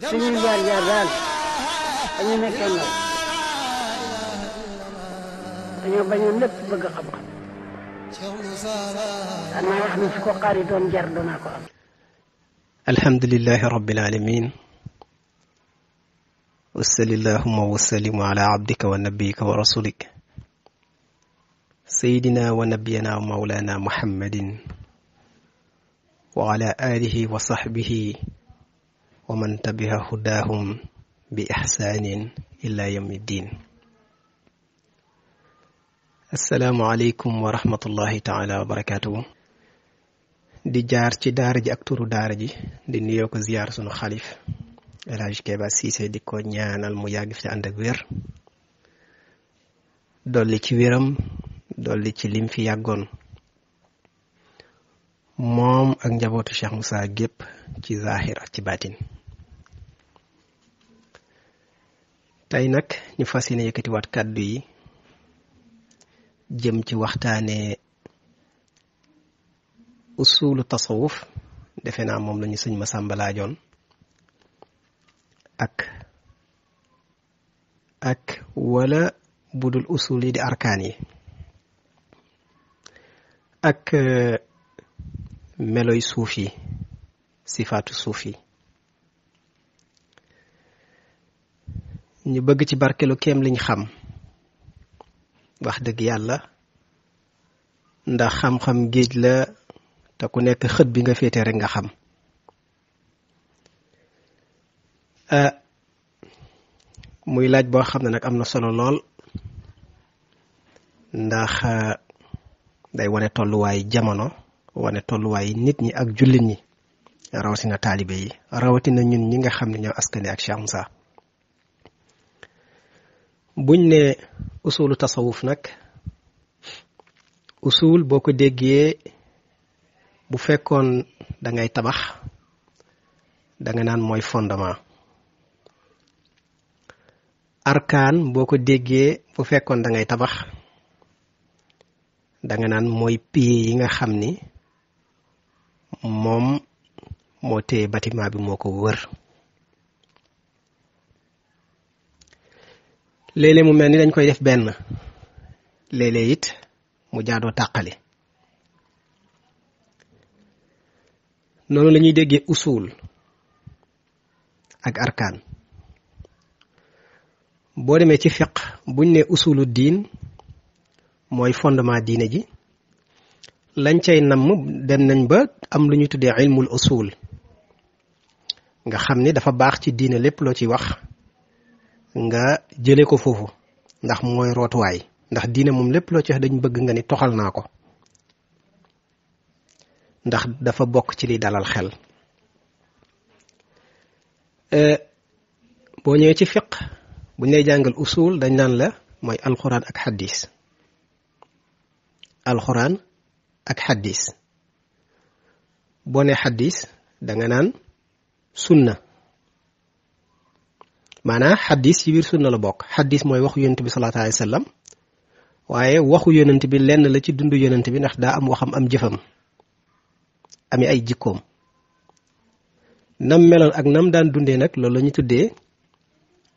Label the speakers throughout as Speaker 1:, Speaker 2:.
Speaker 1: suñuy jaar jaar daal dañu nekkee ndaw dañoo bañoon lépp bëgg xam-xam danaa wax ni su ko xaari doon jar danaa ko am.
Speaker 2: alhamdulillahi rabbil alamin wa sallallahu wa sallim ala abdika wa nabiyyika wa rasulik sayyidina wa nabiyyina wa mawlana muhammadin wa ala alihi wa sahbihi wa man tabi'a hudahum bi ihsanin ila yawmiddin. Assalaamu aleykum wa rahmatullahi taala wa barakatuhu. di jaar ci daara ji ak turu daara ji di nuyoo ko ziyaar sunu xalif El Hadj Keba Cissé di ko ñaanal mu yàgg fi ànd ak wér dolli ci wéram dolli ci lim fi yàggoon moom ak njabootu Cheikh Moussa gépp ci zahir ak ci baatin. tey nag ñu fas yéene yëkkatiwaat kàddu yi jëm ci waxtaane usulu tasawuf defe naa moom lañu sëñ Masamba laajoon ak wala budul usul yi di arkaan yi ak meloy suuf yi sifaatu suuf yi ñu bëgg ci barkelu kéem liñ xam wax dëgg yàlla ndax xam-xam géej la te ku nekk xët bi nga féete rek nga xam muy laaj boo xam ne nag am na solo lool ndax day wane tolluwaay jamono wane tolluwaay nit ñi ak jullit ñi rawatina taalibe yi rawatina ñun ñi nga xam ne ñoo askane ak Cheikh Moussa. buñ ne usulu tasawuf nag usul boo ko déggee bu fekkoon da ngay tabax da nga naan mooy fondement. arkaan boo ko déggee bu fekkoon da ngay tabax da nga naan mooy pilier yi nga xam ni moom moo téye bâtiment bi moo ko wër. léeg-léeg mu mel ni dañ koy def benn léeg-léeg it mu jaadoo tàqali noonu la ñuy déggee usul ak arkaan. boo demee ci fiq buñ ne usulu diin mooy fondement diine ji lañ cay namm dem nañ ba am lu ñuy tuddee ilmul usul nga xam ni dafa baax ci diine lépp loo ci wax nga jële ko foofu ndax mooy rootuwaay ndax diine moom lépp loo ci wax dañ bëgg nga ni toxal naa ko ndax dafa bokk ci li dalal xel. boo ñëwee ci fiq buñ lay jàngal usul dañ naan la mooy alxuraan ak xaddis alxuraan ak xaddis boo ne xaddis danga naan sunna maanaam xaddis ci biir sunna la bokk. xaddis mooy waxu yonent bi sallallahu alayhi wa sallam waaye waxu yonent bi lenn la ci dundu yonent bi ndax daa am waxam am jëfam ami ay jikkoom nam meloon ak nam daan dundee nag loolu la ñu tuddee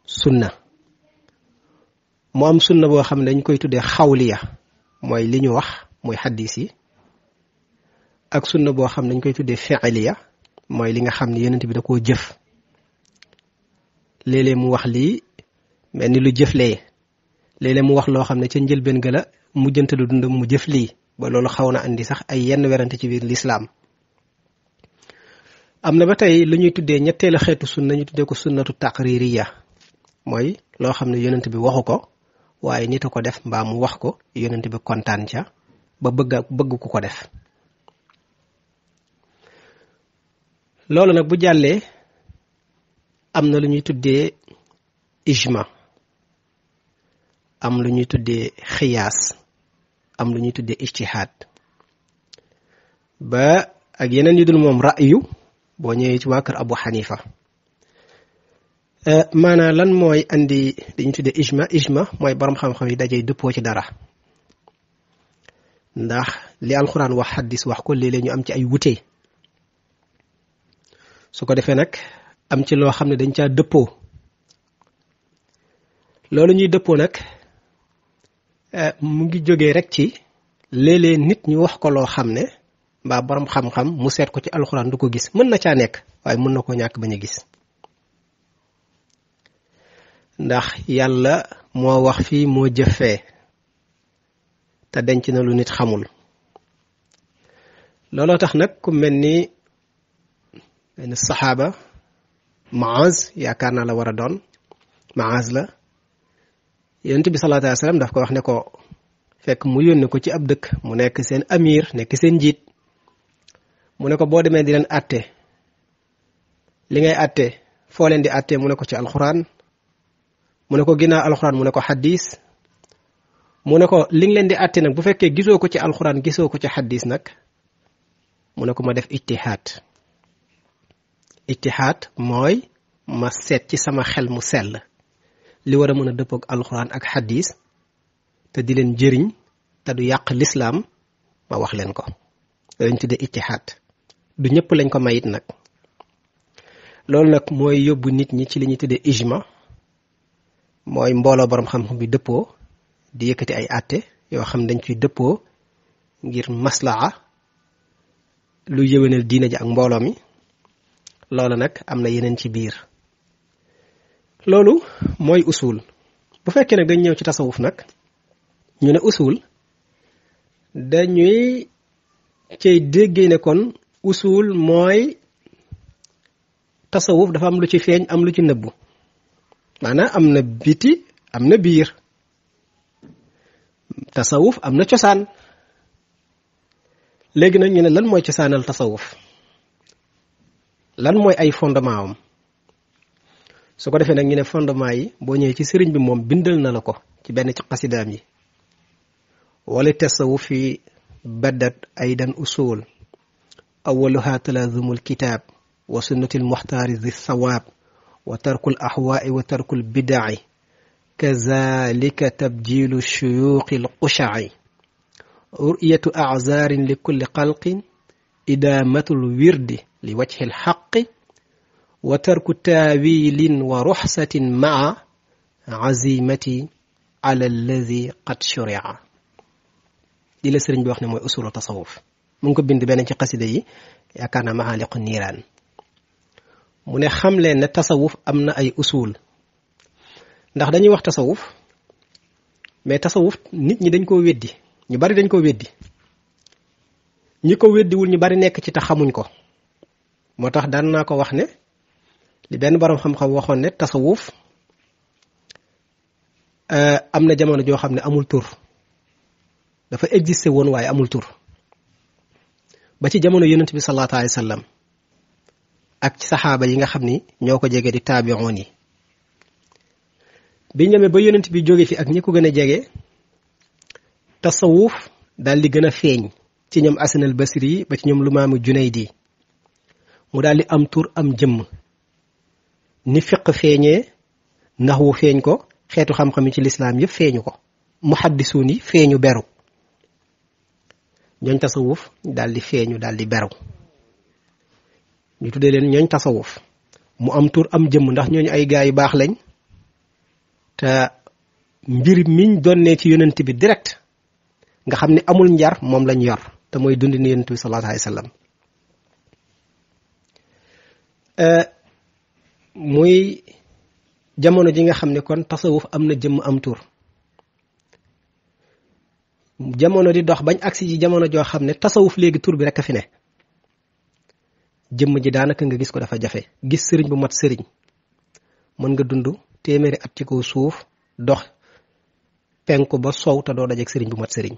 Speaker 2: sunna. mu am sunna boo xam ne dañ koy tuddee xawliya mooy li ñu wax mooy xaddis yi ak sunna boo xam ne dañ koy tuddee fi'liya mooy li nga xam ne yonent bi da koo jëf. léeg-léeg mu wax lii mel ni lu jëflee léeg-léeg mu wax loo xam ne ca njëlbeen ga la mujjantalu dundam mu jëf lii ba loolu xaw na andi sax ay yenn werante ci biir lislaam. am na ba tey lu ñuy tuddee ñetteelu xeetu sunna ñu tuddee ko sunnatu taqririya mooy loo xam ne yonent bi waxu ko waaye nit a ko def mbaa mu wax ko yonent bi kontaan ca ba bëgg ku ko def. loolu nag bu jàllee am na lu ñuy tuddee ijma am lu ñuy tuddee xiyaas am lu ñuy tuddee ijtihaad ba ak yeneen yu dul moom ra'yu boo ñëwee ci waa kër Abu Hanifa. maanaam lan mooy andi dañuy tuddee ijma mooy borom xam-xam yi dajee dëppoo ci dara ndax li alxuraan wax xaddis wax ko léeg-léeg ñu am ci ay wute su ko defee nag am ci loo xam ne dañ caa dëppoo loolu ñuy dëppoo nag mu ngi jógee rek ci léeg-léeg nit ñu wax ko loo xam ne mbaa borom xam-xam mu seet ko ci alxuraan du ko gis mën na caa nekk waaye mën na koo ñàkk bañ a gis ndax yàlla moo wax fii moo jëfee te denc na lu nit xamul looloo tax nag ku mel ni benn saxaaba Maaz yaakaar naa la war a doon Maaz la yonent bi sallallahu alayhi wa sallam daf ko wax ne ko fekk mu yónni ko ci ab dëkk mu nekk seen amir nekk seen njiit mu ne ko boo demee di leen àtte li ngay àtte foo leen di àtte mu ne ko ci alxuraan mu ne ko ginnaaw alxuraan mu ne ko xaddiis mu ne ko li nga leen di àtte nag bu fekkee gisoo ko ci alxuraan gisoo ko ci xaddiis nag mu ne ko ma def ijtihaad ijtihaad mooy ma seet ci sama xel mu sell li war a mën a dëppoog alxuraan ak xaddiis te di leen jëriñ te du yàq lislaam ma wax leen ko lañ tudde ijtihaad du ñëpp lañ ko mayit nag loolu nag mooy yóbbu nit ñi ci li ñuy tudde ijma mooy mbooloo borom xam-xam bi dëppoo di yëkkati ay àtte yoo xam dañ ciy dëppoo ngir maslaa lu yëwénal diine ji ak mbooloo mi loolu nag am na yeneen ci biir loolu mooy usul bu fekkee nag dañ ñëw ci tasawuf nag ñu ne usul dañuy cay déggee ne kon usul mooy tasawuf dafa am lu ci feeñ am lu ci nëbbu maanaam am na biti am na biir tasawuf am na cosaan léegi nag ñu ne lan mooy cosaanal tasawuf lan mooy ay fondement am su ko defee nag ñu ne fondement yi boo ñëwee ci sëriñ bi moom bindal na la ko ci benn ci xasidaam yi wala tasawufi badat aydan usul awaluha talaazumul kitaab wa sunnatil muxtaari zi sawaab wa tarkul axwaai wa tarkul bidaci kazalika tabjilu shuyuuqi lqushaci ru'yatu aczaarin li kulli xalqin idaamatul wirdi li wajhi lxaqi wa tarku taawilin wa ruxsatin maa azimati ala alladi qad shurica di la sëriñ bi wax ne mooy usulu tasawuf mu ngi ko bind beneen ci xasida yi yaakaar naa maxaaliqu niiraan mu ne xam leen ne tasawuf am na ay usul ndax dañuy wax tasawuf mais tasawuf nit ñi dañ koo weddi ñu bari dañ ko weddi ñi ko weddiwul ñu bari nekk ci te xamuñ ko moo tax daan naa ko wax ne li benn boroom xam-xam waxoon ne tasawuf am na jamono joo xam ne amul tur dafa existé woon waaye amul tur ba ci jamono yonent bi sallallahu alayhi wa sallam ak ci saxaaba yi nga xam ni ñoo ko jege di taabi'oon yi bi ñëwee ba yonent bi jóge fi ak ñi ko gën a jege tasawuf daal di gën a feeñ ci ñoom Hasan al Basri yi ba ci ñoom Lumaamu Junaydi mu daal di am tur am jëmm ni fiq feeñee naxwu feeñ ko xeetu xam-xam yi ci lislaam yëpp feeñu ko muhaddisuun yi feeñu beru ñooñ tasawuf daal di feeñu daal di beru ñu tuddee leen ñooñ tasawuf mu am tur am jëmm ndax ñooñu ay gaa yu baax lañ te mbir miñ donnee ci yonent bi direct nga xam ne amul njar moom lañ yor te mooy dundi ni yonent bi sallallahu alayhi wa sallam muy jamono ji nga xam ne kon tasawuf am na jëmm am tur jamono di dox bañ agsi ci jamono joo xam ne tasawuf léegi tur bi rek a fi ne jëmm ji daanaka nga gis ko dafa jafe gis sëriñ bu mat sëriñ mën nga dund téeméeri at ci kaw suuf dox penku ba sow te doo dajeeg sëriñ bu mat sëriñ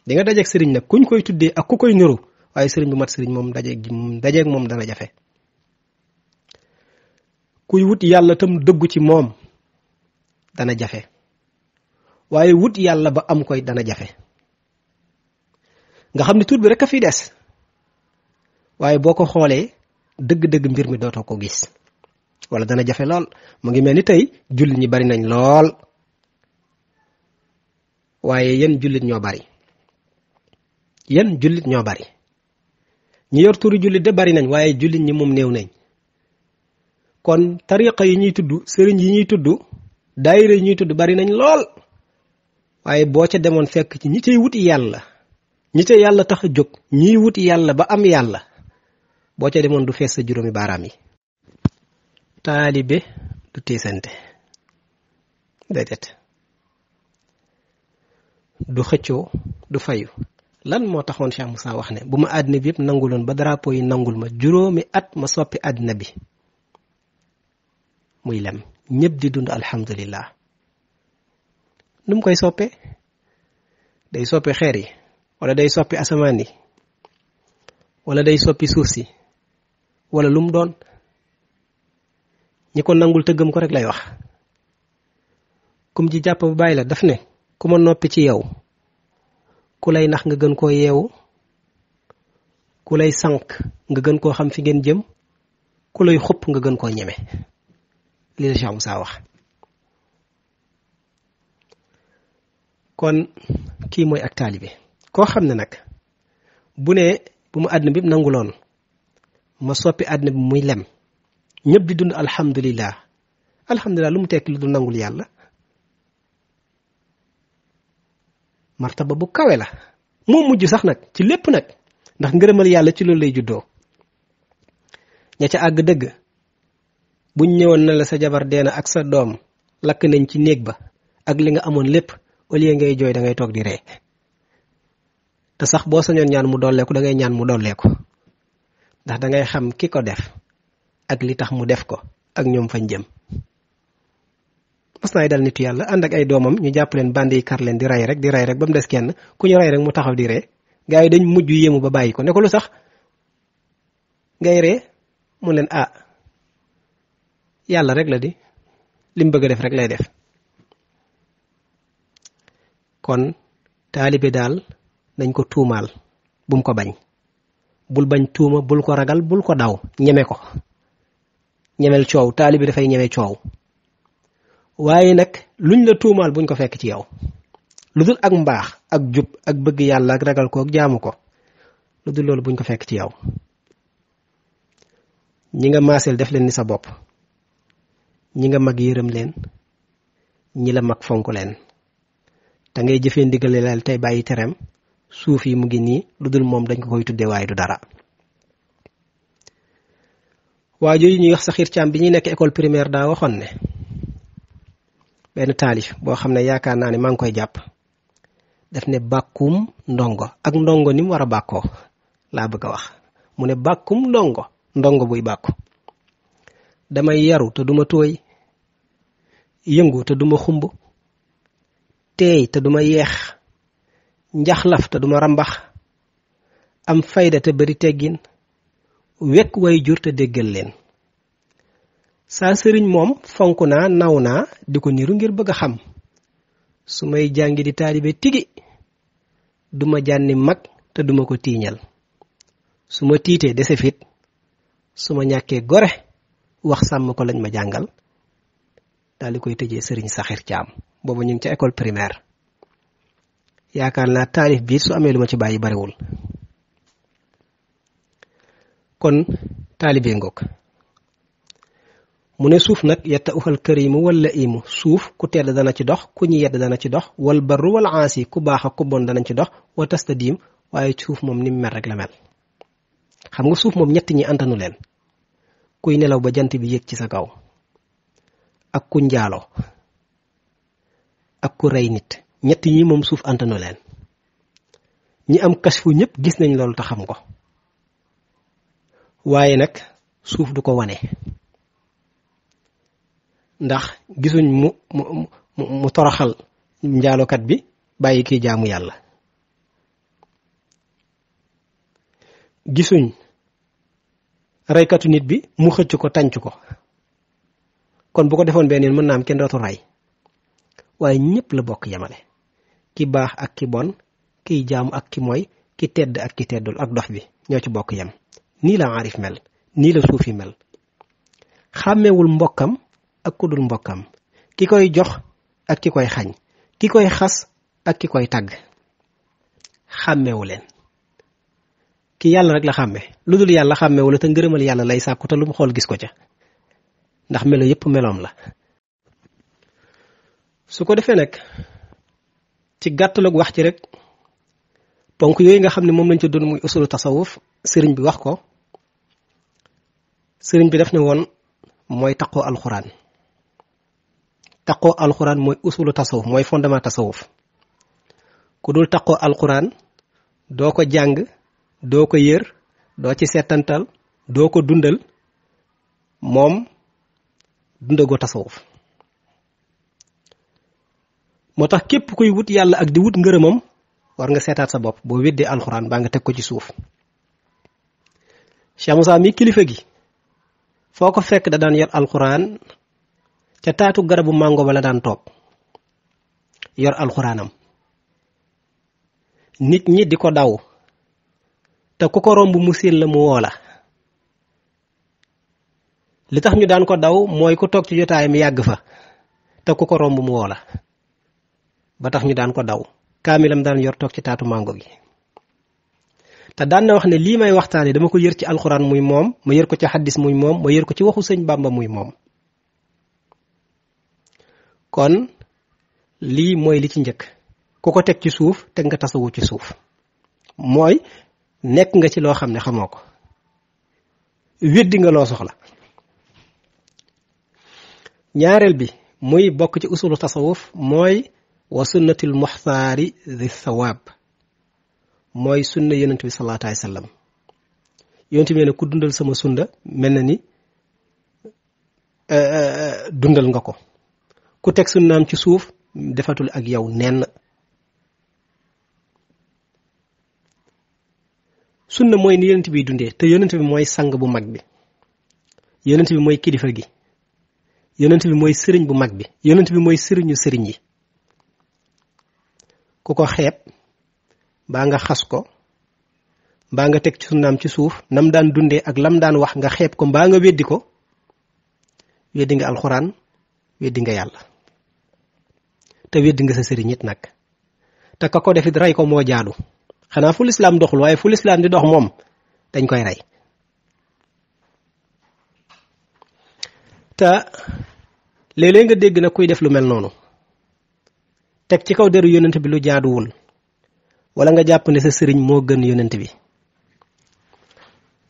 Speaker 2: di nga dajeeg sëriñ nag kuñ koy tuddee ak ku koy niru waaye sëriñ bu mat sëriñ moom dajeeg moom dana jafe kuy wut yàlla tam dëggu ci moom dana jafe waaye wut yàlla ba am koy dana jafe nga xam ne tur bi rek a fi des waaye boo ko xoolee dëgg-dëgg mbir mi dootoo ko gis wala dana jafe lool mu ngi mel ni tey jullit ñi bari nañ lool waaye yan jullit ñoo bari yan jullit ñoo bari ñi yor turu jullit de bari nañ waaye jullit ñi moom néew nañ kon tariqa yi ñuy tudd sëriñ yi ñuy tudd daayira yi ñuy tudd bari nañ lool waaye boo ca demoon fekk ci ñi cay wuti yàlla ñi ca yàlla tax a jóg ñiy wuti yàlla ba am yàlla boo ca demoon du fees sa juróomi baaraam yi. taalibe du tiisante déedéet du xëccoo du fayu lan moo taxoon Cheikh Moussa wax ne bu ma àddina bi yëpp nanguloon ba drapeau yi nangul ma juróomi at ma soppi àddina bi muy lem ñëpp di dund alhamdulillah nu mu koy soppee day soppi xeer yi wala day soppi asamaan yi wala day soppi suuf si wala lu mu doon ñi ko nangul tëggam ko rek lay wax kum ji jàpp bu bàyyi la daf ne ku ma noppi ci yow ku lay nax nga gën koo yeewu ku lay sànq nga gën koo xam fi ngeen jëm ku lay xupp nga gën koo ñeme li la Cheikh Moussa wax. kon kii mooy ak taalibe koo xam ne nag bu ne bu mu àddina bi nanguloon ma soppi àddina bi muy lem ñëpp di dund alhamdulillah alhamdulillah lu mu tekki lu du nangul yàlla martaba bu kawe la moo mujj sax nag ci lépp nag ndax ngërëmal yàlla ci loolu lay juddoo ña ca àgg dëgg buñ ñëwoon na la sa jabar deena ak sa doom lakk nañ ci néeg ba ak li nga amoon lépp au lieu ngay jooy da ngay toog di ree te sax boo sañoon ñaan mu dolleeku da ngay ñaan mu dolleeku ndax da ngay xam ki ko def ak li tax mu def ko ak ñoom fañ jëm. mas naay dal nitu yàlla ànd ak ay doomam ñu jàpp leen bandi yi kar leen di rey rek ba mu des kenn ku ñu rey rek mu taxaw di ree gars yi dañ mujj yéemu ba bàyyi ko ne ko lu sax ngay ree mu leen yàlla rek la di lim bëgg a def rek lay def. kon taalibe daal dañ ko tuumaal bum ko bañ bul bañ tuuma bul ko ragal bul ko daw ñeme ko ñemel coow taalibe dafay ñeme coow waaye nag luñ la tuumaal buñ ko fekk ci yow lu dul ak mbaax ak jub ak bëgg yàlla ak ragal ko ak jaamu ko lu dul loolu buñ ko fekk ci yow. ñi nga maaseel def leen ni sa bopp ñi nga mag yërëm leen ñi la mag fonk leen te ngay jëfee ndigale leel tey bàyyi tereem suuf yi mu ngi nii lu dul moom dañ ko koy tuddee waaye du dara. waa jooju ñuy wax Saxiir Caam bi ñuy nekk école primaire daa waxoon ne benn taalif boo xam ne yaakaar naa ne maa ngi koy jàpp daf ne bàkkum ndongo ak ndongo ni mu war a bàkkoo laa bëgg a wax mu ne bàkkum ndongo buy bàkku damay yaru te duma tooy yëngu te duma xumb teey te duma yeex njaxlaf te duma rambax am fayda te bari teggin wekk way jur te déggal leen saa sëriñ moom fonk naa naw naa di ko niru ngir bëgg a xam su may jàngi di taalibe tigi duma jànni mag te duma ko tiiñal su ma tiitee dese fit su ma ñàkkee gore wax sàmm ko lañ ma jàngal daal di koy tëjee sëriñ Saxiir Caam boobu ñu ngi ca école primaire yaakaar naa taalif bi su amee lu ma ci bàyyi bariwul. kon taalibe ngoog mu ne suuf nag yetta uxal karimu wala imu suuf ku tedd dana ci dox ku ñi yedd dana ci dox wal barru wal aasi ku baax ak ku bon danañ ci dox wa tastadiim waaye suuf moom ni mu mel rek la mel. xam nga suuf moom ñett ñi antanu leen kuy nelaw ba jant bi yëg ci sa kaw ak ku njaaloo ak ku rey nit ñett ñi moom suuf antanu leen ñi am kasfu ñëpp gis nañ loolu te xam ko waaye nag suuf du ko wane ndax gisuñ mu toroxal njaalokat bi bàyyi kii jaamu yàlla gisuñ reykatu nit bi mu xëcc ko tànc ko kon bu ko defoon benn yoon mën naa am kenn dootu rey waaye ñëpp la bokk yemale ki baax ak ki bon kiy jaamu ak ki mooy ki tedd ak ki teddul ak dof bi ñoo ci bokk yem nii la aarif mel nii la suufi mel xàmmewul mbokkam ak ku dul mbokkam ki koy jox ak ki koy xañ ki koy xas ak ki koy tagg xàmmewu leen ki yàlla rek la xàmme lu dul yàlla xàmmewu la te ngërëmal yàlla lay sàkku te lu mu xool gis ko ca ndax melo yépp meloom la. su ko defee nag ci gàttalug wax ci rek ponk yooyu nga xam ne moom lañ ci doon muy usulu tasawuf sëriñ bi wax ko sëriñ bi def ne woon mooy taqoo alxuraan. taqoo alxuraan mooy usulu tasawuf mooy fondement tasawuf ku dul taqoo alxuraan doo ko jàng doo ko yër doo ci seetantal doo ko dundal moom dundagoo tasawuf. moo tax képp kuy wut yàlla ak di wut ngërëmam war nga seetaat sa bopp boo weddee alxuraan baa nga teg ko ci suuf. Cheikh Moussa mi kilifa gi foo ko fekk da daan yor alxuraan ca taatu garabu màngo ba la daan toog yor alxuraanam nit ñi di ko daw te ku ko romb mu séen la mu woo la. li tax ñu daan ko daw mooy ku toog ci jotaayam yàgg fa te ku ko romb mu woo la ba tax ñu daan ko daw. kaamilam daan yor toog ci taatu màngo gi te daan na wax ne lii may waxtaane dama ko yër ci alxuraan muy moom ma yër ko ci xaddis muy moom ma yër ko ci waxu sëñ Bàmba muy moom. kon lii mooy li ci njëkk ku ko teg ci suuf teg nga tasawu ci suuf mooy nekk nga ci loo xam ne xamoo ko weddi nga loo soxla. ñaareel bi muy bokk ci usulu tasawuf mooy wa sunnatil muxtaari di sawaab mooy sunna yonent bi sallallahu alayhi wa sallam. yonent bi ne ku dundal sama sunna mel na ni dundal nga ko ku teg sunnaam ci suuf defatul ak yow nenn. sunna mooy ni yonent bi dundee te yonent bi mooy sang bu mag bi yonent bi mooy kilifa gi yonent bi mooy sëriñ bu mag bi yonent bi mooy sëriñu sëriñ yi. ku ko xeeb mbaa nga xas ko mbaa nga teg ci sunnaam ci suuf nam daan dundee ak lam daan wax nga xeeb ko mbaa nga weddi ko weddi nga alxuraan weddi nga yàlla te weddi nga sa sëriñ it nag te ka ko defit rey ko moo jaadu. xanaa fu lislaam doxul waaye fu lislaam di dox moom dañ koy rey. te léeg-léeg nga dégg na kuy def lu mel noonu teg ci kaw deru yonent bi lu jaaduwul wala nga jàpp ne sa sëriñ moo gën yonent bi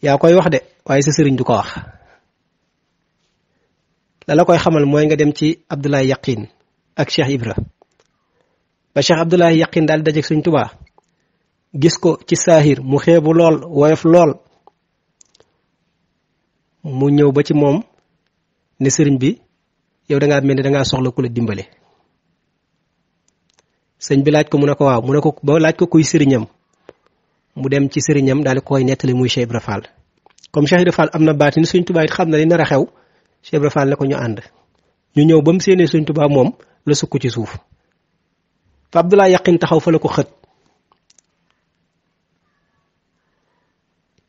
Speaker 2: yaa koy wax de waaye sa sëriñ du ko wax. la koy xamal mooy nga dem ci Abdoulaye Yaqin ak Cheikh Ibra ba Cheikh Abdoulaye Yaqin daal dajeeg Sëriñ Tuubaa gis ko ci saahir mu xeebu lool woyof lool mu ñëw ba ci moom ne sëriñ bi yow dangaa mel ni dangaa soxla ku la dimbale. sëñ bi laaj ko mu ne ko waaw mu ne ko ba laaj ko kuy sëriñam mu dem ci sëriñam daal di koy nettali muy Cheikh Ibra Fall. comme Cheikh Ibra Fall am na baati ni Sëriñ Tuubaa it xam na li nar a xew Cheikh Ibra Fall ne ko ñu ànd ñu ñëw ba mu séenee Sëriñ Tuubaa moom la sukk ci suuf fa Abdoulaye Yaqin taxaw fa la ko xët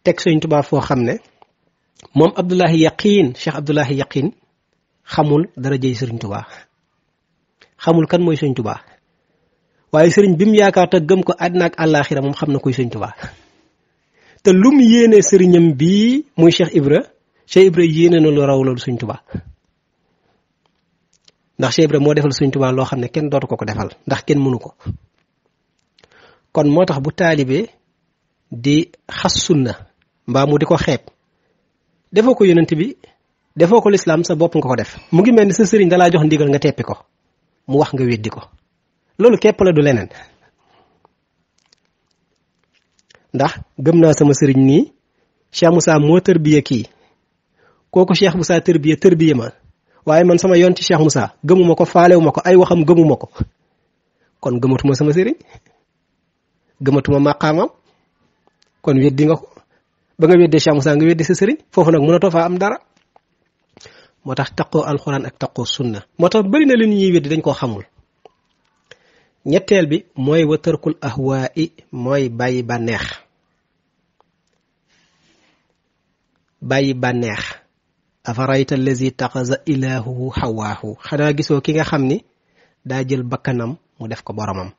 Speaker 2: teg Sëriñ Tuubaa foo xam ne moom Abdoulaye Yaqin Cheikh Abdoulaye Yaqin xamul dara jëy Sëriñ Tuubaa xamul kan mooy Sëriñ Tuubaa waaye sëriñ bi mu yaakaar te gëm ko àddina ak àllaaxira moom xam na kuy Sëriñ Tuubaa te lu mu yéene sëriñam bii muy Cheikh Ibra yéene na lu raw loolu Sëriñ Tuubaa ndax Cheikh Ibra moo defal Sëriñ Tuubaa loo xam ne kenn dootu ko defal ndax kenn mënu ko. kon moo tax bu taalibe di xas sunna mbaa mu di ko xeeb defoo ko yonent bi defoo ko lislaam sa bopp nga ko def mu ngi mel ni sa sëriñ dalaa jox ndigal nga teppi ko mu wax nga weddi ko loolu képp la du leneen. ndax gëm naa sama sëriñ nii Cheikh Moussa moo tërbiye kii kooku Cheikh Moussa tërbiye ma waaye man sama yoon ci Cheikh Moussa gëmuma ko faalewuma ko ay waxam gëmuma ko kon gëmatuma sama sëriñ gëmatuma maqaamam kon weddi nga ko ba nga weddee Cheikh Moussa nga weddi sa sëriñ foofu nag mënatoo faa am dara. moo tax taqoo alxuraan ak taqoo sunna moo tax bari na li ñuy weddi dañ koo xamul. ñetteel bi mooy wa tarkul ahwaa'i mooy bàyyi bànneex afarayta allazi taxaza ilaahu hawaahu xanaa gisoo ki nga xam ni daa jël bakkanam mu def ko boromam.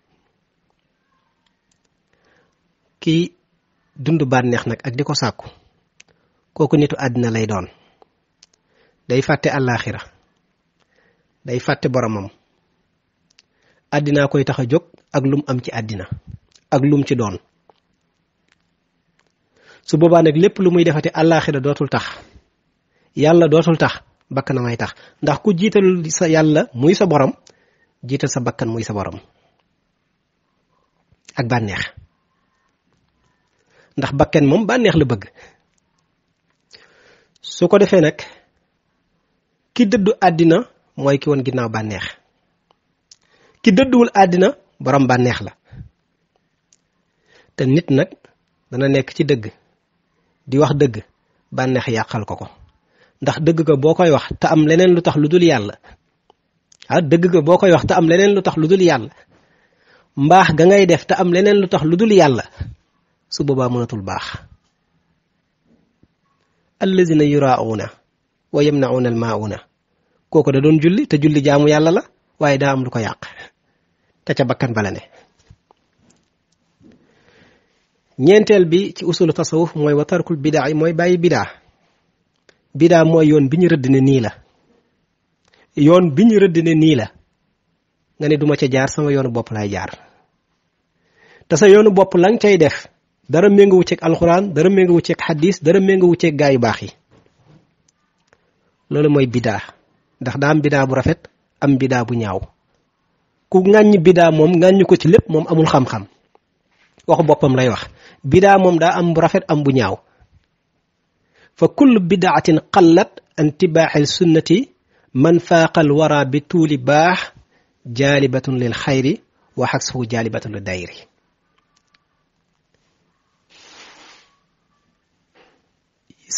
Speaker 2: kii dund bànneex nag ak di ko sàkku kooku nitu àddina lay doon day fàtte àllaaxira day fàtte boromam àddinaa koy tax a jóg ak lum am ci àddina ak lum ci doon su boobaa nag lépp lu muy defati àllaaxira dootul tax yàlla dootul tax bakkan may tax ndax ku jiital sa yàlla muy sa borom jiital sa bakkan muy sa borom ak bànneex ndax bakkan moom bànneex la bëgg su ko defee nag ki dëddu àddina mooy ki woon ginnaaw bànneex ki dëdduwul àddina borom bànneex la te nit nag dana nekk ci dëgg di wax dëgg bànneex yàqal ko ndax dëgg ga boo koy wax te am leneen lu tax lu dul yàlla dëgg ga boo koy wax te am leneen lu tax lu dul yàlla mbaax ga ngay def te am leneen lu tax lu dul yàlla su boobaa mënatul baax allazina yuraa'uuna wa yamna'uuna al-maa'uuna kooku da doon julli te julli jaamu yàlla la waaye daa am lu ko yàq te ca bakkan bala ne ñeenteel bi ci usulu tasawuf mooy wa tarkul bidaa yi mooy bàyyi bidaa mooy yoon bi ñu rëdd ne nii la yoon bi ñu rëdd ne nii la nga ne duma ca jaar sama yoonu bopp laay jaar te sa yoonu bopp la nga cay def dara méngowu ceeg alxuraan dara méngowu ceeg xadis dara méngowu ceeg gaa yu baax yi loolu mooy bidaa ndax daa am bidaa bu rafet am bidaa bu ñaaw ku ŋàññ bidaa moom ŋàññ ko ci lépp moom amul xam-xam waxu boppam lay wax bidaa moom daa am bu rafet am bu ñaaw fa kullu bidaatin qallat an tibaaxil sunnati man faaqal wara bi tuuli baax jaalibatun lil xayri wa xaksuhu jaalibatun lil dayri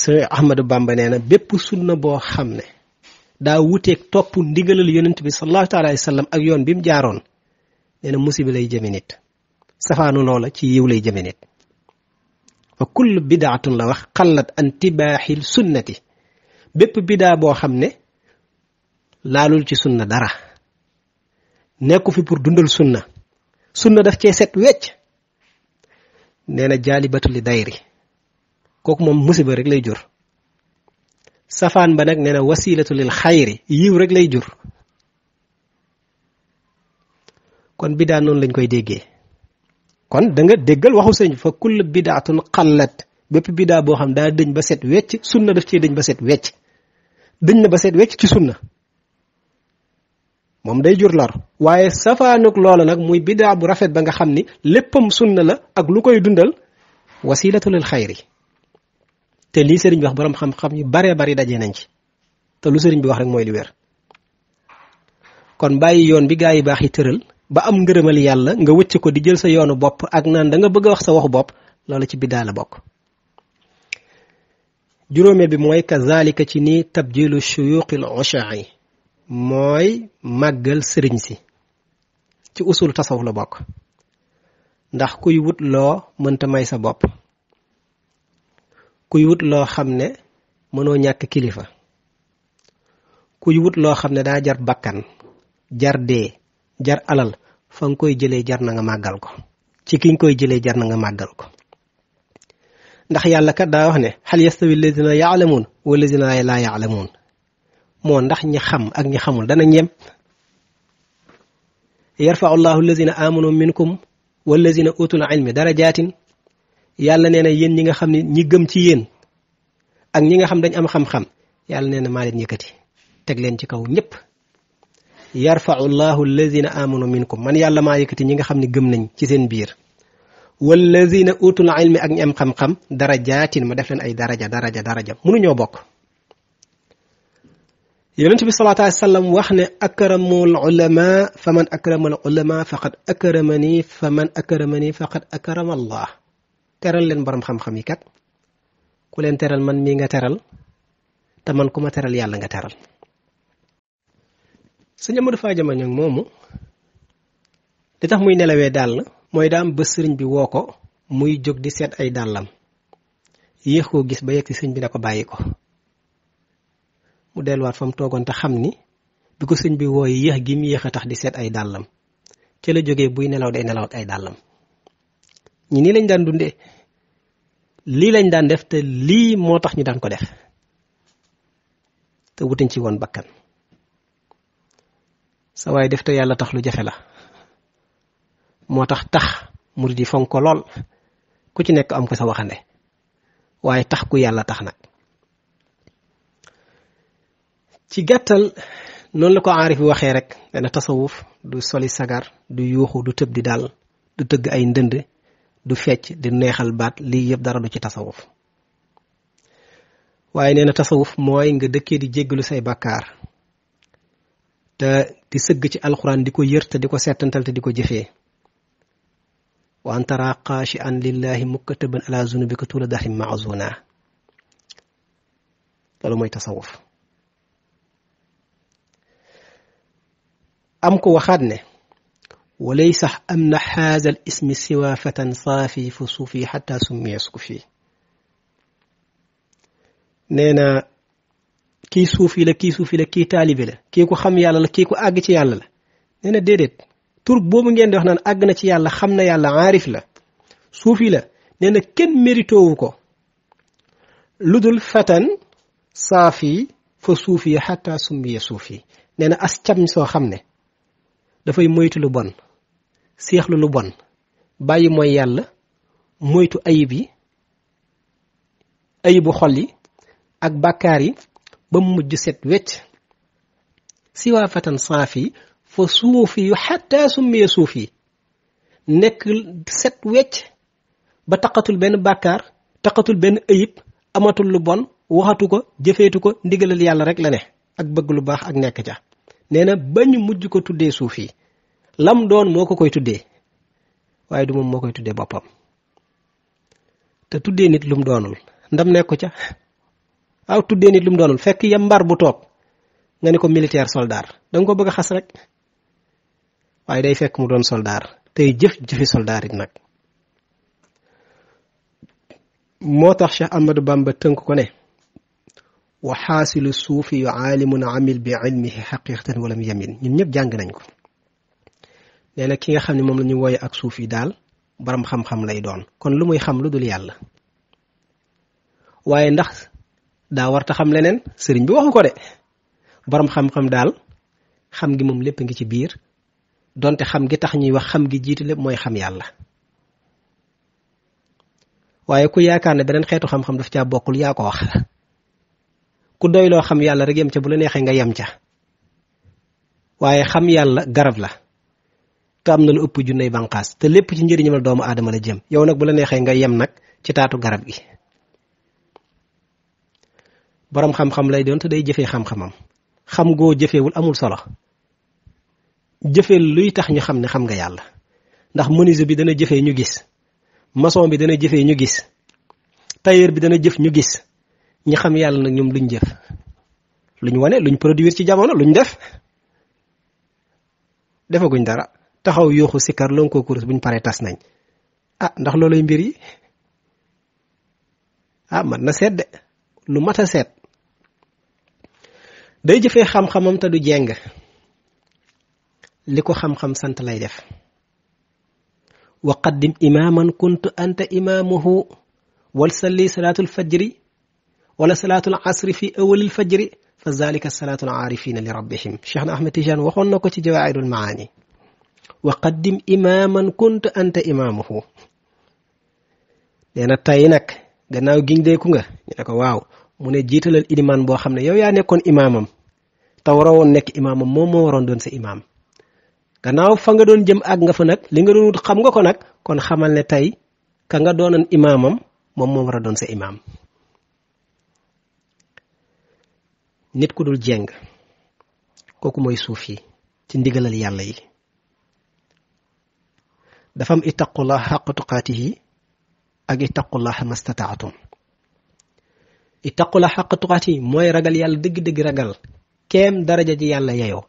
Speaker 2: Sëriñ Ahmadu Bamba nee na bépp sunna boo xam ne daa wuteeg topp ndigalal yonent bi sallallahu alayhi wa sallam ak yoon bi mu jaaroon nee na musiba lay jëme nit safaanu loola ci yiw lay jëme nit fa kullu bidaatun la wax xallat an tibaaxil sunnati bépp bidaa boo xam ne laalul ci sunna dara nekku fi pour dundal sunna daf cee set wecc nee na jaalibatu li dayri kooku moom musiba rek lay jur safaan ba nag nee na wasilatu lil xayri yiw rek lay jur kon bidaa noonu lañ koy déggee kon da nga déggal waxu sëñ fa kull bidaatun xallat bépp bidaa boo xam daa dëñ ba set wecc sunna daf cee dëñ ba set wecc dëñ na ba set wecc ci sunna moom day jur lor waaye safaanuk loola nag muy bidaa bu rafet ba nga xam ni léppam sunna la ak lu koy dundal wasilatu lil xayri te lii sëriñ bi wax borom xam-xam yu baree bari daje nañ ci te lu sëriñ bi wax rek mooy li wér kon bàyyi yoon bi gaa yi baax yi tëral ba am ngërëmal yàlla nga wëcc ko di jël sa yoonu bopp ak naan da nga bëgg a wax sa waxu bopp loolu ci biddaa la bokk juróomeel bi mooy kazalika ci nii tabjilu shuyuqil usha'i mooy màggal sëriñ si ci usul tasawuf la bokk ndax kuy wut loo mënta may sa bopp kuy wut loo xam ne mënoo ñàkk kilifa kuy wut loo xam ne daa jar bakkan jar dee jar alal fa nga koy jëlee jar na nga màggal ko ci ki nga koy jëlee jar na nga màggal ko ndax yàlla kat daa wax ne hal yastawi allazina yaalamuun wallazina laa yaalamuun moo ndax ñi xam ak ñi xamul dana ñem yarfau llahu allazina amanu minkum wallazina utul ilmi darajaatin yàlla nee na yéen ñi nga xam ne ñi gëm ci yéen ak ñi nga xam dañ am xam-xam yàlla nee na maa leen yëkkati teg leen ci kaw ñëpp yarfau llahu allazina amanu minkum man yàlla maa yëkkati ñi nga xam ne gëm nañ ci seen biir wallazina utul ilmi ak ñi am xam-xam darajaatin ma def leen ay daraja mënuñoo bokk yonent bi sallallahu alayhi wa sallam wax ne akramul ulama fa man akramal ulama faqad akramani fa man akramani faqad akrama allah teral leen borom xam-xam yi kat ku leen teral man mii nga teral te man ku ma teral yàlla nga teral sëñ Amadou Fadiama Niang moomu li tax muy nelawee dàll mooy daa am bés sëriñ bi woo ko muy jóg di seet ay dàllam yéex koo gis ba yegg ci sëñ bi ne ko bàyyi ko mu delluwaat fa mu toogoon te xam ni bi ko sëñ bi wooye yéex gi mu yéex a tax di seet ay dàllam ci la jógee buy nelaw day nelaw ak ay dàllam ñi nii lañ daan dundee lii lañ daan def te lii moo tax ñu daan ko def te wutuñ ci woon bakkan sa waay def te yàlla tax lu jafe la moo tax murid yi fonk ko lool ku ci nekk am ko sa waxande waaye tax ku yàlla tax nag ci gàttal noonu la ko aarif bi waxee rek dana tasawuf du soli sagar du yuuxu du tëb di daal du tëgg ay ndënd du fecc di neexal baat lii yëpp dara du ci tasawuf waaye nee na tasawuf mooy nga dëkkee di jéggalu say bàkkaar te di sëgg ci alxuraan di ko yër te di ko settantal te di ko jëfee wa an tara qaashi'an lillahi mukkataban ala zunubika tuula dahrim ma'zuna loolu mooy tasawuf am ko waxaat ne walaysa am na haazal ismi siwa fatan saafi fa suufi xataa summiya suufi nee na kii suufi la kii taalibe la kii ku xam yàlla la kii ku àgg ci yàlla la nee na déedéet tur boobu ngeen di wax naan àgg na ci yàlla xam na yàlla aarif la suufi la nee na kenn méritoowu ko lu dul fatan saafi fa suufi xataa summiya suufi nee na as cam soo xam ne dafay moytu lu bon seexlu lu bon bàyyi mooy yàlla moytu ayibu xol yi ak bàkkaar yi ba mu mujj set wecc siwaa fatan saafi fa suufi yu xataa summiya suufi nekk set wecc ba taqatul benn bàkkaar taqatul benn ayib amatul lu bon waxatu ko jëfeetu ko ndigalal yàlla rek la ne ak bëgg lu baax ak nekk ca nee na bañu mujj ko tuddee suufi lam doon moo ko koy tuddee waaye du moom moo koy tuddee boppam te tuddee nit lum doonul ndam nekku ca waaw tuddee nit lum doonul fekk ya mbar bu toog nga ne ko militaire soldat danga ko bëgg a xas rek waaye day fekk mu doon soldat tey jëfi soldat it nag moo tax Cheikh Ahmadou Bamba tënk ko ne wa xaasilu suufi yu aalimun amil bi ilmihi xaqiqatan walam yamin ñun ñëpp jàng nañ ko nee na ki nga xam ne moom la ñu wooye ak suufi daal borom xam-xam lay doon kon lu muy xam lu dul yàlla waaye ndax daa warta xam leneen sëriñ bi waxu ko de borom xam-xam daal xam gi moom lépp ngi ci biir donte xam gi tax ñuy wax xam gi jiitu lépp mooy xam yàlla waaye ku yaakaar ne beneen xeetu xam-xam daf caa bokkul yaa ko wax ku doyloo xam yàlla rek yem ca bu la neexee nga yem ca waaye xam yàlla garab la te am na lu ëpp junney banqaas te lépp ci njëriñamal doomu aadama la jëm yow nag bu la neexee nga yem nag ci taatu garab gi boroom xam-xam lay doon te day jëfee xam-xamam xam goo jëfeewul amul solo jëfee luy tax ñu xam ne xam nga yàlla ndax menuisier bi dana jëfee ñu gis maçon bi dana jëfee ñu gis tailleur bi dana jëf ñu gis ñi xam yàlla nag ñoom luñ jëf luñ wane luñ produire ci jamono luñ def defaguñ dara taxaw yooxu sikkar lon ko kurus buñ paree tas nañ ndax loolay mbir yi man na seet de lu mat a seet day jëfee xam-xamam te du jeng li ko xam-xam sant lay def wa qaddim imaaman kuntu anta imaamuhu wal salli salaatul fajri wala salaatul asri fi awalil fajri fa zalika salaatul aarifina li rabbihim Cheikh na Ahmed Tijaan waxoon na ko ci jawaahirul maani wa qaddim imaaman kuntu anta imaamuhu nee na tey nag gannaaw giñ deeku nga ñu ne ko waaw mu ne jiitalal ilimaan boo xam ne yow yaa nekkoon imaamam te waroo woon nekk imaamam moom moo waroon doon sa imaam gannaaw fa nga doon jëm àgg nga fa nag li nga doon wut xam nga ko nag kon xamal ne tey ka nga doonoon imaamam moom moo war a doon sa imaam nit ku dul jeng kooku mooy suufi ci ndigalal yàlla yi dafa am ittaqullah xaq tuqaatihi ak ittaqullah mastataatum ittaqullah xaq tuqaatihi mooy ragal yàlla dëgg-dëgg ragal keem daraja ji yàlla yeyoo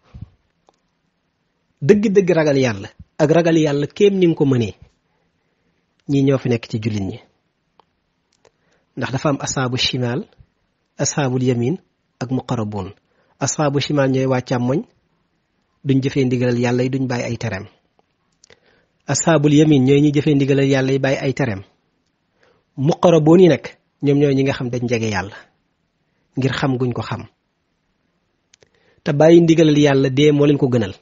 Speaker 2: dëgg-dëgg ragal yàlla ak ragal yàlla kéem ni nga ko mënee ñii ñoo fi nekk ci jullit ñi ndax dafa am asaabu shimal asaabul yamin ak muqarrabun asaabu shimal ñooy waa càmmoñ duñ jëfee ndigalal yàlla yi duñ bàyyi ay tereem asaabul yamin ñooy ñi jëfee ndigalal yàlla yi bàyyi ay tereem muqarrabun yi nag ñoom ñooy ñi nga xam dañ jege yàlla ngir xam guñ ko xam te bàyyi ndigalal yàlla dee moo leen ko gënal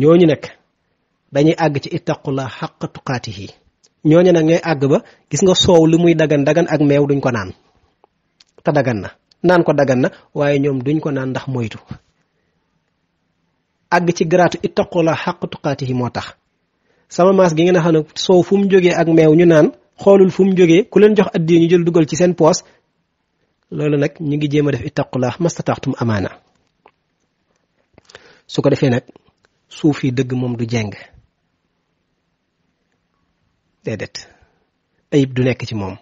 Speaker 2: ñooñu nag dañuy àgg ci ittaqullah xaqqa tuqaatihi ñooñu nag ngay àgg ba gis nga soow li muy dagan ak meew duñ ko naan te dagan na naan ko dagan na waaye ñoom duñ ko naan ndax moytu àgg ci garaatu ittaqullah xaqqa tuqaatihi moo tax sama maas gi ngeen xam ne soow fu mu jógee ak meew ñu naan xoolul fu mu jógee ku leen jox addiya ñu jël dugal ci seen poos loolu nag ñu ngi jéem a def ittaqullah mastataxtum amaana su ko defee nag suuf yi dëgg moom du jeng déedéet ayib du nekk ci moom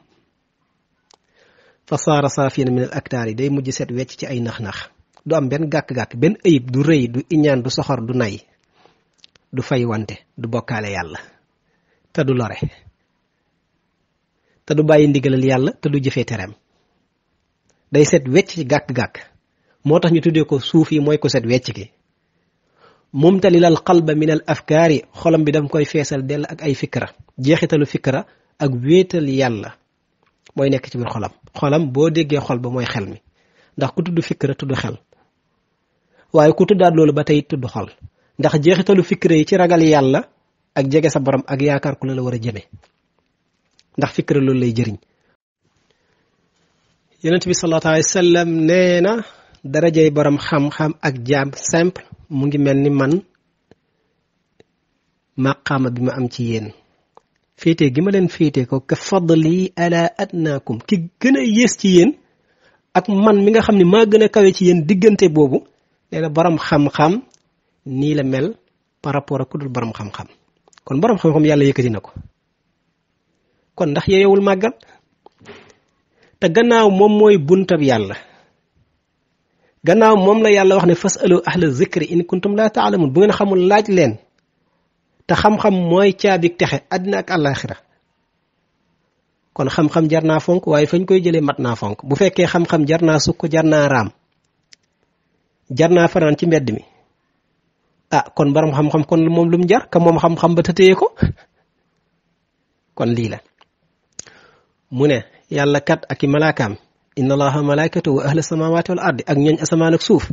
Speaker 2: fa saara saafina min al aktaar yi day mujj set wecc ci ay nax-nax du am benn gàkk-gàkk benn ayib du rëy du iñaan du soxor du nay du fay wante du bokkaale yàlla te du lore te du bàyyi ndigalal yàlla te du jëfee tereem day set wecc ci gàkk-gàkk moo tax ñu tuddee ko suuf yi mooy ko set wecc ki mumtalilal qalba min al afkaari xolam bi daf koy feesal dell ak ay fikra jeexitalu fikra ak wéetal yàlla mooy nekk ci biir xolam boo déggee xol ba mooy xel mi ndax ku tudd fikra tudd xel waaye ku tuddaat loolu ba tey tudd xol ndax jeexitalu fikra yi ci ragal yàlla ak jege sa borom ak yaakaar ku la war a jëme ndax fikra loolu lay jëriñ yonent bi sallallahu alayhi wa sallam nee na darajay borom xam-xam ak jaam simple mu ngi mel ni man maqaama bi ma am ci yéen féete gi ma leen féete ko ka fadli ala adnaakum ki gën a yées ci yéen ak man mi nga xam ne maa gën a kawe ci yéen diggante boobu nee na borom xam-xam nii la mel par rapport ak ku dul borom xam-xam kon borom xam-xam yàlla yëkkati na ko kon ndax yeewul màggal te gannaaw moom mooy buntab yàlla gannaaw moom la yàlla wax ne fasalu ahla zikri in kuntum laa taalamun bu ngeen xamul laaj leen te xam-xam mooy caabik texe àddina ak àllaaxira kon xam-xam jar naa fonk waaye fañ koy jëlee mat naa fonk bu fekkee xam-xam jar naa sukk jar naa raam jar naa fanaan ci mbedd mi kon borom xam-xam kon moom lu mu jar ka moom xam-xam ba tëtëyee ko kon lii la mu ne yàlla kat ak i malaakaam inna allaha malaikatu wa ahla samawati wal ardi ak ñooñ asamaan ak suuf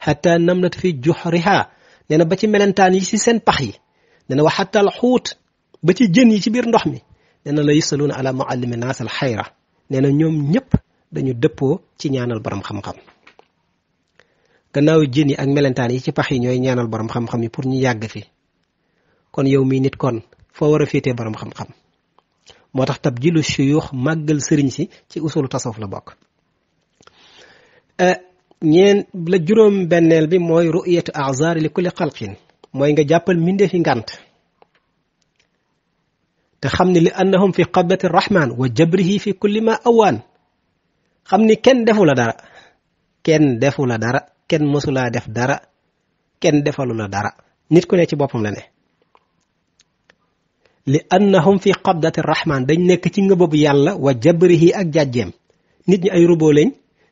Speaker 2: xataa namlat fi juxriha nee na ba ci melentaan yi ci seen pax yi nee na wa xataa al xuut ba ci jën yi ci biir ndox mi nee na la yusaluuna ala muallimi naas al xayra nee na ñoom ñëpp dañu dëppoo ci ñaanal borom xam-xam gannaaw jën yi ak melentaan yi ci pax yi ñooy ñaanal borom xam-xam yi pour ñu yàgg fi kon yow mii nit kon foo war a féetee borom xam-xam moo tax tabjilu shuyuux màggal sëriñ si ci usulu tasawuf la bokk la juróom benneel bi mooy ru'yatu a'zaari li kulli xalqin mooy nga jàppal mbindeef yi ngànt te xam ne li annahum fi qabdati rahman wa jabrihi fi kulli ma awaan xam ni kenn defu la dara kenn mësulaa def dara kenn defalu la dara nit ku ne ci boppam la ne li annahum fi qabdati rahman dañ nekk ci ngëbabu yàlla wa jabrihi ak jàjjeem nit ñi ay robot lañ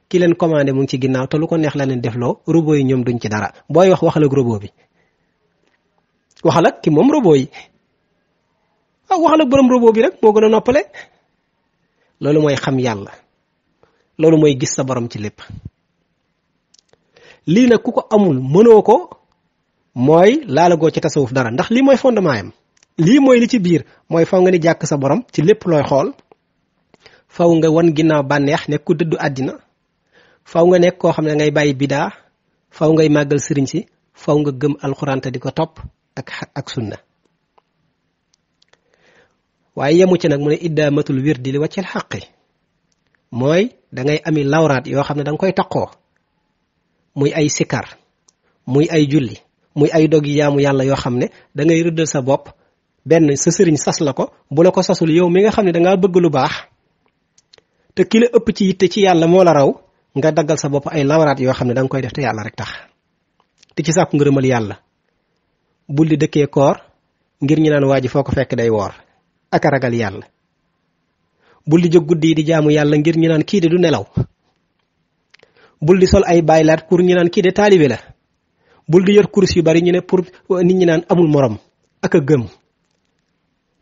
Speaker 2: ki leen commandé mu ngi ci ginnaaw te lu ko neex la leen defloo robot yi ñoom duñ ci dara booy waxal ak robot bi waxal ak ki moom robot yi waxal ak borom robot bi rek moo gën a noppale loolu mooy xam yàlla loolu mooy gis sa borom ci lépp lii nag ku ko amul mënoo ko mooy laalagoo ci tasawuf dara ndax lii mooy fondement yam lii mooy li ci biir mooy faw nga ni jàkk sa borom ci lépp looy xool faw nga wan ginnaaw bànneex nekk ku dëddu àddina faw nga nekk koo xam ne ngay bàyyi bidaa faw ngay màggal sëriñ si faw nga gëm alxuraan te di ko topp ak sunna waaye yemu ci nag mu ne iddaamatul wirdi li wàccel xaqi mooy dangay ami lawraat yoo xam ne danga koy taqoo muy ay sikar muy ay julli muy ay dog yi yaamu yàlla yoo xam ne dangay rëddal sa bopp benn sa sëriñ sas la ko bu la ko sasul yow mi nga xam ne dangaa bëgg lu baax te ki la ëpp ci yitte ci yàlla moo la raw nga daggal sa bopp ay lawraat yoo xam ne danga koy def te yàlla rek tax te ci sàkku ngërëmal yàlla bul di dëkkee koor ngir ñu naan waa ji foo ko fekk day woor ak a ragal yàlla bul di jóg guddi yi di jaamu yàlla ngir ñu naan kii de du nelaw bul di sol ay baylaat pour ñu naan kii de taalibe la bul di yor kurus yu bari ñu ne pour nit ñi naan amul morom ak a gëm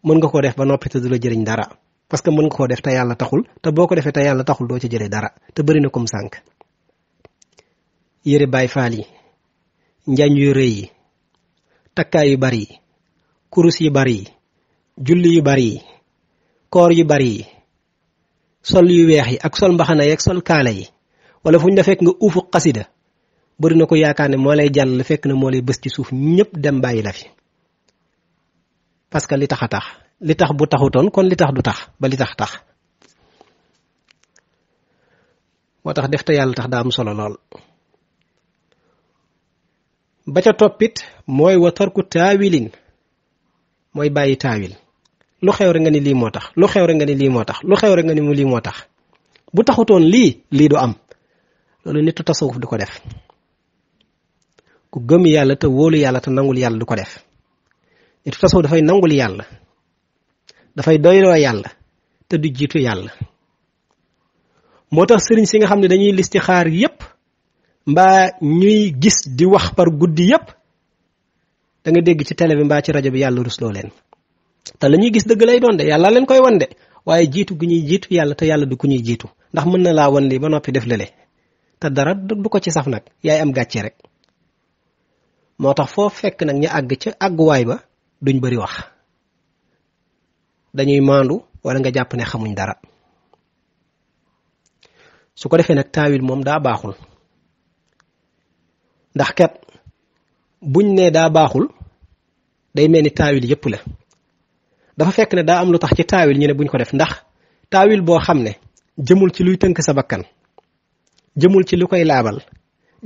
Speaker 2: mën nga koo def ba noppi te du la jëriñ dara parce que mën nga koo def te yàlla taxul te boo ko defee te yàlla taxul doo ci jëlee dara te bëri na comme sànq yëre baay faal yi njañ yu rëy yi takkaay yu bari yi kurus yu bari yi julli yu bari yi koor yu bari yi sol yu weex yi ak sol mbaxana yi ak sol kaala yi wala fu ñu la fekk nga uufu xasida bëri na ko yaakaar ne moo lay jàll fekk na moo lay bës ci suuf ñëpp dem bàyyi la fi parce que li tax a tax li tax bu taxutoon kon li tax du tax ba li tax tax moo tax def te yàlla tax daa am solo lool ba ca toppit mooy wa tarku taawilin mooy bàyyi taawil lu xew rek nga ni lii moo tax lu xew rek nga ni lii moo tax lu xew rek nga ni mu lii moo tax bu taxutoon lii du am loolu nitu tasawuf du ko def ku gëm yàlla te wóolu yàlla te nangul yàlla du ko def nitu tasawuf dafay nangul yàlla dafay doyloo yàlla te du jiitu yàlla moo tax sëriñ si nga xam ne dañuy listixaar yépp mbaa ñuy gis di wax par guddi yépp da nga dégg ci télé bi mbaa ci rajo bi yàlla rusloo leen te la ñuy gis dëgg lay doon de yàlla leen koy wan de waaye jiitu gi ñuy jiitu yàlla te yàlla du ku ñuy jiitu ndax mën na laa wan lii ba noppi def lële te dara du ko ci saf nag yaay am gàcce rek moo tax foo fekk nag ñu àgg ca àgguwaay ba duñ bari wax dañuy maandu wala nga jàpp ne xamuñ dara su ko defee nag taawil moom daa baaxul ndax kat buñ ne daa baaxul day mel ni taawil yépp la dafa fekk ne daa am lu tax ci taawil ñu ne buñ ko def ndax taawil boo xam ne jëmul ci luy tënk sa bakkan jëmul ci lu koy laabal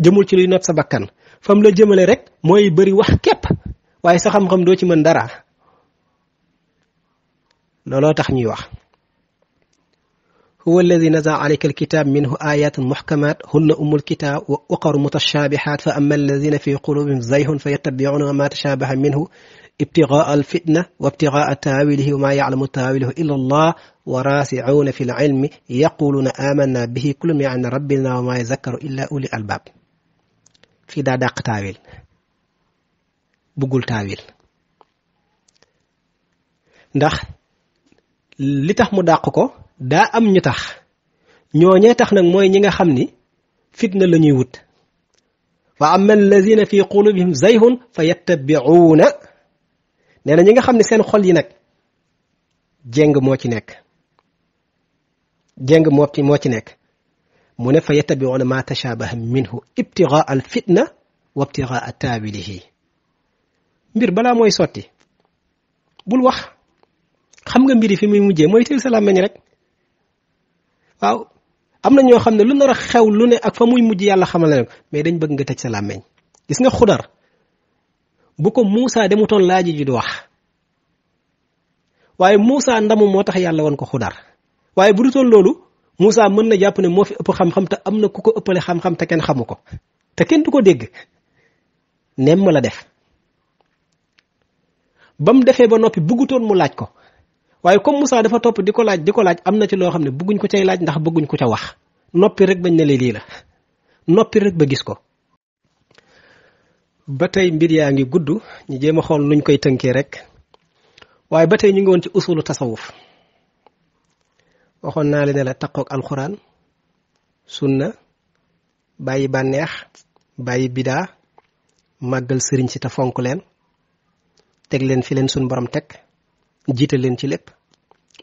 Speaker 2: jëmul ci luy not sa bakkan fam la jëmale rek mooy bari wax képp waaye sa xam-xam doo ci mën dara looloo tax ñuy wax huwa alladi nazala alayka alkitab minhu ayatun muhkamat hunna ummul kitab wa uqaru mutashabihat fa amma alladina fi qulubihim zayhun fayattabi'una ma tashabaha minhu ibtigaa alfitna wa ibtigaa taawilihi wa ma ya'lamu taawilahu illa allah wa raasi'una fi alilmi yaquluna amanna bihi kullun min 'indi rabbina wa ma yazakkaru illa ulil albab fii daa dàq taawil buggul taawil ndax li tax mu dàq ko daa am ñu tax ñooñee tax nag mooy ñi nga xam ni fitna la ñuy wut fa amma alladina fi qulubihim zayhun fa yattabi'una nee na ñi nga xam ne seen xol yi nag jéng moo ci nekk jéng moo ci nekk mu ne fa yattabi'una ma tashabaha minhu ibtigaa al fitna wa ibtigaa taawilihi mbir balaa mooy sotti bul wax xam nga mbiri fi muy mujjee mooy teel sa làmmeñ rek waaw am na ñoo xam ne lu nar a xew lu ne ak fa muy mujj yàlla xamal na ko mais dañ bëgg nga tëj sa làmmeñ gis nga Xudar bu ko Muusaa demutoon laaji ji du wax waaye Muusaa ndamu moo tax yàlla woon ko Xudar waaye bu dutoon loolu Muusaa mën na jàpp ne moo fi ëpp xam-xam te am na ku ko ëppale xam-xam te kenn xamu ko te kenn du ko dégg nem ma la def ba mu defee ba noppi bëggutoon mu laaj ko waaye comme Moussa dafa topp di ko laaj am na ci loo xam ne bëgguñ ko cay laaj ndax bëgguñ ko ca wax noppi rek bañ ne lii la noppi rek ba gis ko. ba tey mbir yaa ngi gudd ñu jéem a xool nuñ koy tënkee rek waaye ba tey ñu ngi woon ci usulu tasawuf waxoon naa leen ne la taqoog alxuraan sunna bàyyi bànneex bàyyi bidaa màggal sëriñ si te fonk leen teg leen fi leen suñ borom teg jiital leen ci lépp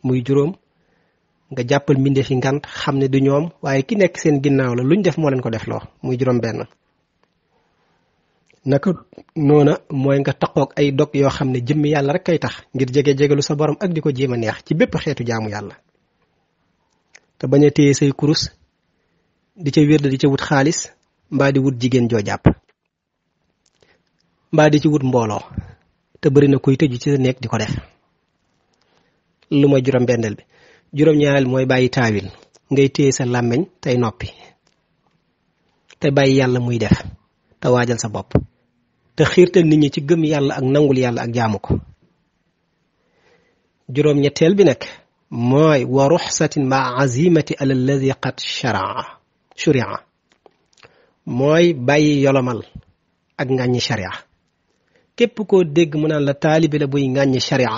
Speaker 2: muy juróom nga jàppal mbindeef yi ngant xam ne du ñoom waaye ki nekk seen ginnaaw la luñ def moo leen ko def loo muy juróom benn naka noona mooy nga taqoog ay dog yoo xam ne jëmmi yàlla rek kay tax ngir jege-jegelu sa borom ak di ko jéem a neex ci bépp xeetu jaamu yàlla te bañ a téye say kurus di ca wérd di ca wut xaalis mbaa di wut jigéen joo jàpp mbaa di ci wut mbooloo te bëri na koy tëju ci sa nekk di ko def lu mooy juróom benneel bi juróom ñaareel mooy bàyyi taawil ngay téye sa làmmeñ tey noppi te bàyyi yàlla muy def te waajal sa bopp te xiirtal nit ñi ci gëm yàlla ak nangul yàlla ak jaamu ko juróom ñetteel bi nag mooy wa ruxsatin ma azimati ala alladi qad shuria mooy bàyyi yolomal ak ngàññi sharia képp koo dégg mu naan la taalibi la buy ngàññi sharia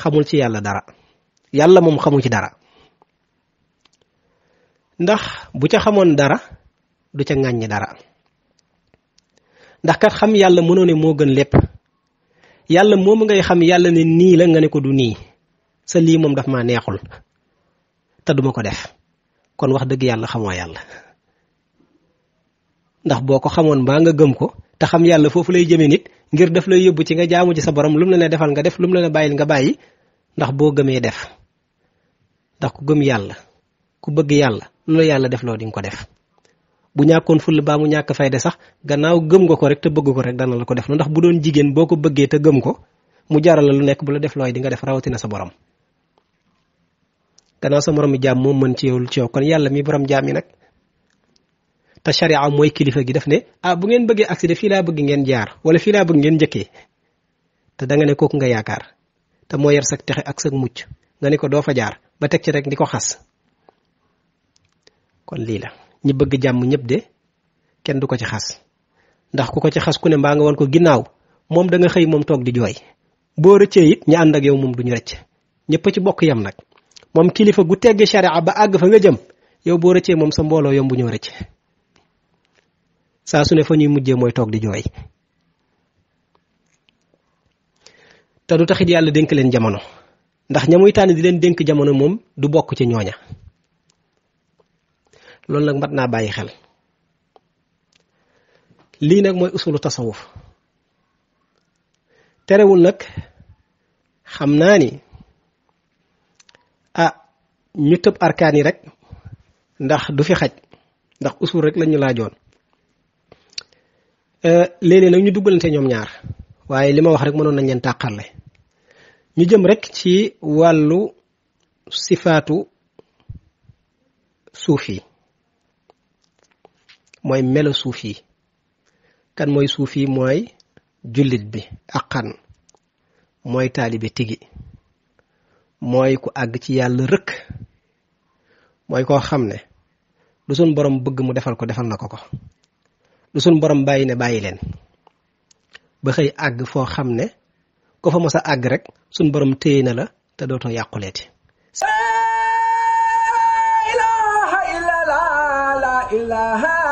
Speaker 2: xamul ci yàlla dara yàlla moom xamul ci dara ndax bu ca xamoon dara du ca ŋàññi dara ndax kat xam yàlla mënoo ne moo gën lépp yàlla moomu ngay xam yàlla ne nii la nga ne ko du nii sa lii moom daf maa neexul te duma ko def kon wax dëgg yàlla xamoo yàlla ndax boo ko xamoon mbaa nga gëm ko te xam yàlla foofu lay jëme nit ngir daf lay yóbbu ci nga jaamu ci sa borom lu mu la ne defal nga def lu mu la ne bàyyil nga bàyyi ndax boo gëmee def ndax ku gëm yàlla ku bëgg yàlla lu la yàlla def loo di nga ko def bu ñàkkoon fulla baa mu ñàkk fayda sax gannaaw gëm nga ko rek te bëgg ko rek dana la ko def ndax bu doon jigéen boo ko bëggee te gëm ko mu jaral la lu nekk bu la def looy di nga def rawatina sa borom gannaaw sa moromi jaam moom mën ci yow kon yàlla mi borom jaam yi nag te sharia mooy kilifa gi def ne bu ngeen bëggee agsi de fii laa bëgg ngeen jaar wala fii laa bëgg ngeen njëkkee te da nga ne kooku nga yaakaar te moo yar sag texe ak sag mucc nga ne ko doo fa jaar ba teg ci rek di ko xas kon lii la ñi bëgg jàmm ñëpp de kenn du ko ci xas ndax ku ko ci xas ku ne mbaa nga won ko ginnaaw moom da nga xëy moom toog di jooy boo rëccee it ñi ànd ak yow moom duñu rëcc ñëpp ci bokk yam nag moom kilifa gu tegge sharia ba àgg fa nga jëm yow boo rëccee moom sa mbooloo yombu ñoo rëcc saa su ne fa ñuy mujjee mooy toog di jooy te du taxit yàlla dénk leen jamono ndax ña muy tànn di leen dénk jamono moom du bokk ci ñooña loolu nag mat naa bàyyi xel lii nag mooy usulu tasawuf terewul nag xam naa ni ñu tëb arkaan yi rek ndax du fi xaj ndax usul rek lañu laajoon léeg-léeg nag ñu duggalante ñoom ñaar waaye li ma wax rek mënoon nañ leen tàqarle ñu jëm rek ci wàllu sifaatu suufi mooy melo suufi kan mooy suufi mooy jullit bi aqan mooy taalibe tigi mooy ku àgg ci yàlla rëkk mooy koo xam ne lu sun borom bëgg mu defal ko defal na ko ko lu sun borom bàyyi ne bàyyi leen ba xëy àgg foo xam ne ko fa mos a àgg rek sun borom téye na la te dootoo yàquleeti
Speaker 3: la ilaha illallah la ilaha